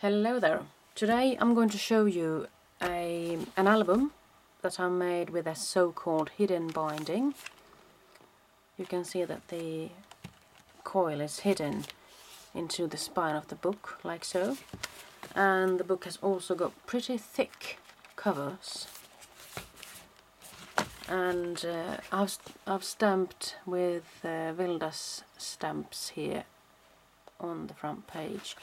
Hello there. Today I'm going to show you an album that I made with a so-called hidden binding. You can see that the coil is hidden into the spine of the book, like so. And the book has also got pretty thick covers. And I've stamped with Vilda's stamps here on the front page.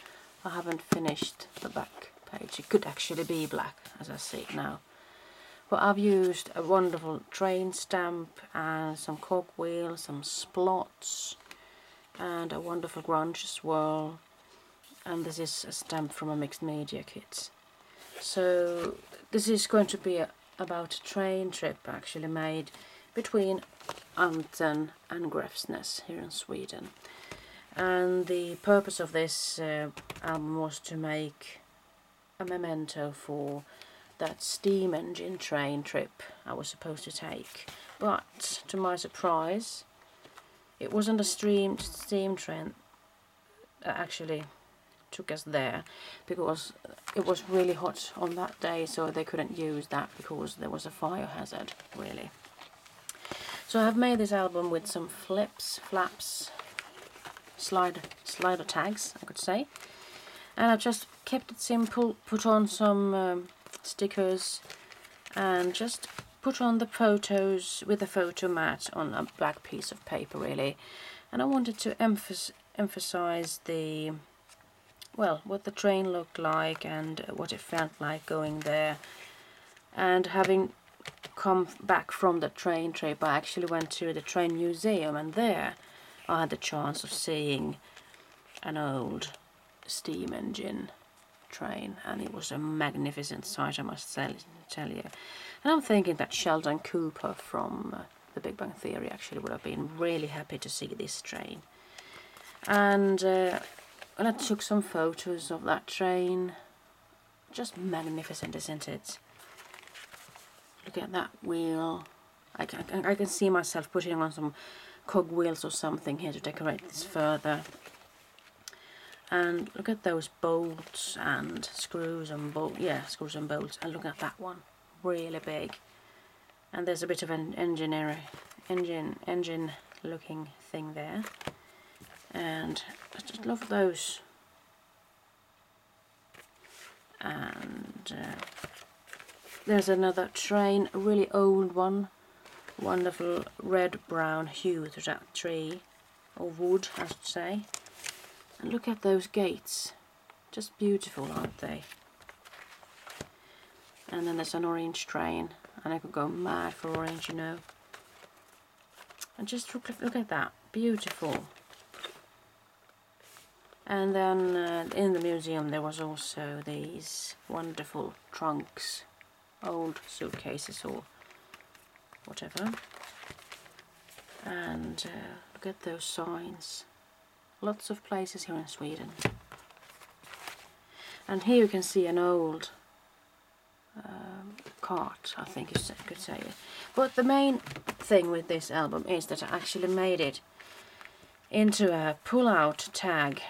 I haven't finished the back page. It could actually be black as I see it now. But I've used a wonderful train stamp and some cogwheel, some splots and a wonderful grunge swirl. And this is a stamp from a mixed media kit. So this is going to be about a train trip actually made between Anten and Gräfsnäs here in Sweden. And the purpose of this album was to make a memento for that steam engine train trip I was supposed to take. But to my surprise, it wasn't a steam train that actually took us there, because it was really hot on that day, so they couldn't use that because there was a fire hazard, really. So I've made this album with some flaps, slider tags, I could say, and I've just kept it simple, put on some stickers and just put on the photos with a photo mat on a black piece of paper, really. And I wanted to emphasize the, well, what the train looked like and what it felt like going there. And having come back from the train trip, I actually went to the train museum, and there I had the chance of seeing an old steam engine train, and it was a magnificent sight, I must tell you. And I'm thinking that Sheldon Cooper from The Big Bang Theory actually would have been really happy to see this train. And I took some photos of that train. Just magnificent, isn't it? Look at that wheel. I can see myself putting on some cogwheels or something here to decorate this further. And look at those bolts and screws and screws and bolts. And look at that one, really big. And there's a bit of an engine looking thing there. And I just love those. And there's another train, a really old one. Wonderful red-brown hue to that tree, or wood I should say. And look at those gates, just beautiful, aren't they? And then there's an orange train, and I could go mad for orange, you know. And just look at that, beautiful. And then in the museum there was also these wonderful trunks, old suitcases or whatever. And look at those signs. Lots of places here in Sweden. And here you can see an old cart, I think you could say. But the main thing with this album is that I actually made it into a pull-out tag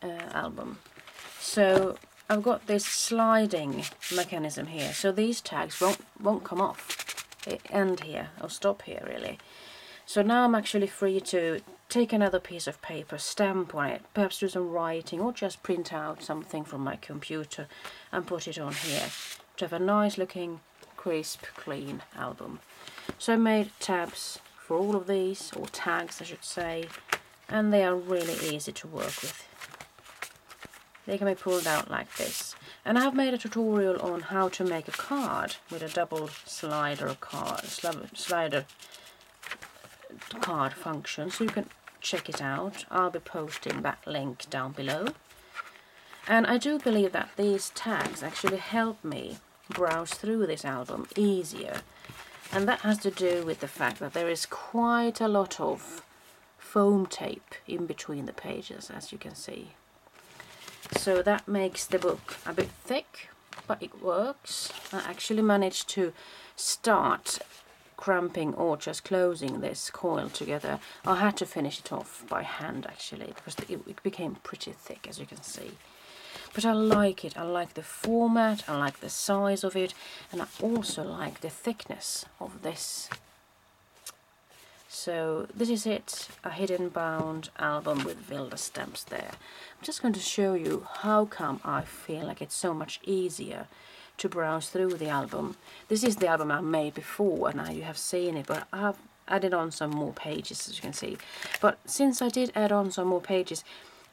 album. So I've got this sliding mechanism here, so these tags won't come off. They end here or stop here, really. So now I'm actually free to take another piece of paper, stamp on it, perhaps do some writing, or just print out something from my computer and put it on here to have a nice looking, crisp, clean album. So I made tabs for all of these, or tags I should say, and they are really easy to work with. They can be pulled out like this. And I have made a tutorial on how to make a card with a double slider card function, so you can check it out. I'll be posting that link down below. And I do believe that these tags actually help me browse through this album easier. And that has to do with the fact that there is quite a lot of foam tape in between the pages, as you can see. So that makes the book a bit thick, but it works. I actually managed to start cramping or just closing this coil together. I had to finish it off by hand actually, because it became pretty thick, as you can see. But I like it. I like the format, I like the size of it, and I also like the thickness of this. So this is it, a hidden bound album with Wilda stamps there. I'm just going to show you how come I feel like it's so much easier to browse through the album. This is the album I made before, and now you have seen it, but I have added on some more pages, as you can see. But since I did add on some more pages,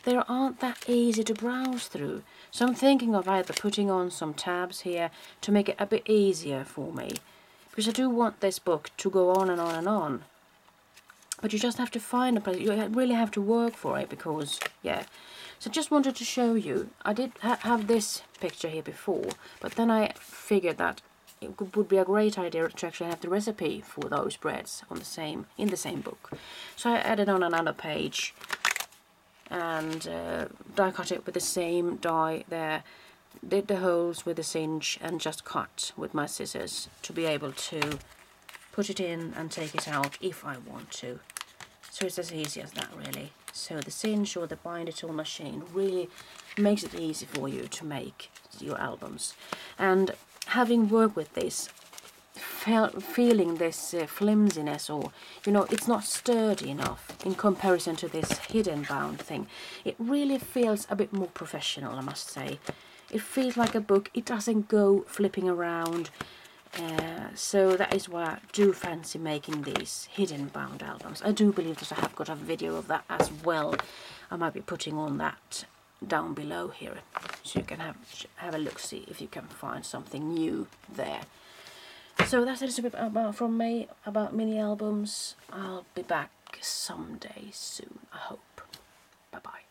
they aren't that easy to browse through. So I'm thinking of either putting on some tabs here to make it a bit easier for me, because I do want this book to go on and on and on. But you just have to find a place. You really have to work for it, because, yeah. So just wanted to show you. I did have this picture here before, but then I figured that it would be a great idea to actually have the recipe for those breads on in the same book. So I added on another page and die cut it with the same die there. Did the holes with the cinch and just cut with my scissors to be able to put it in and take it out if I want to. So it's as easy as that, really. So the cinch or the binder tool machine really makes it easy for you to make your albums. And having worked with this, feeling this flimsiness, or it's not sturdy enough in comparison to this hidden bound thing, it really feels a bit more professional, I must say. It feels like a book. It doesn't go flipping around. So that is why I do fancy making these hidden bound albums. I do believe that I have got a video of that as well. I might be putting on that down below here, so you can have a look, see if you can find something new there. So that's a little bit from me about mini albums. I'll be back someday soon, I hope. Bye bye.